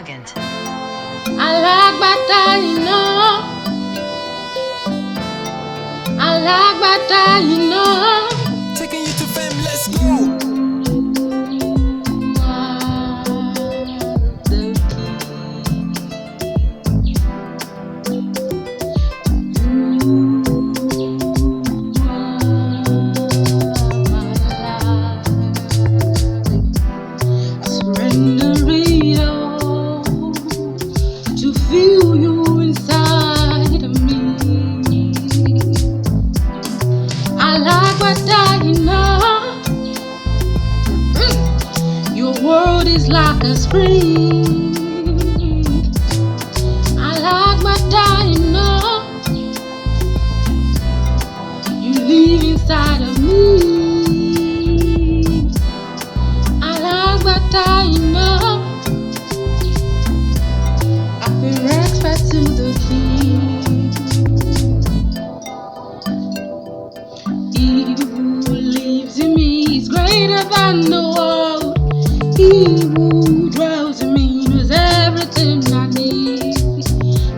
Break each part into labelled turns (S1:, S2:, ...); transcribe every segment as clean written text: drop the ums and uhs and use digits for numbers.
S1: extravagant.
S2: I like bata, you know. I like bata, you know.
S3: Taking you to fame, let's go.
S2: Feel you inside of me. I like what I know. Your world is like a spring. I like what I know. You live inside of me. I like what I know. Respect to the King. He who lives in me is greater than the world. He who dwells in me knows everything I need.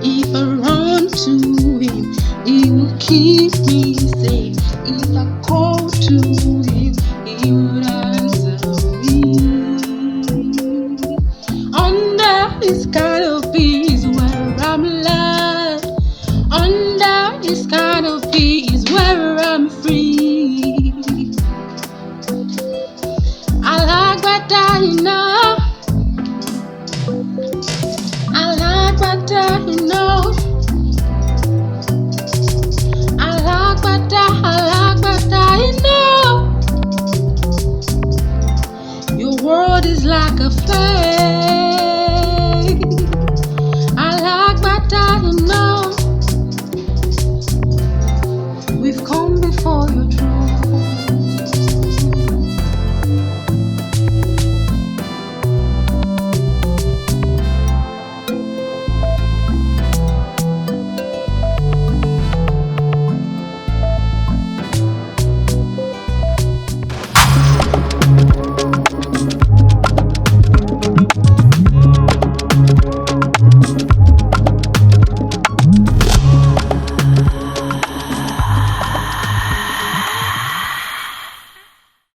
S2: If I run to him, he will keep me safe. If I call to him, he would answer me. Under his canopy is where I'm loved. Under his canopy is where I'm free. I like what I know. I like what I know. I like what I know. Your world is like a fair.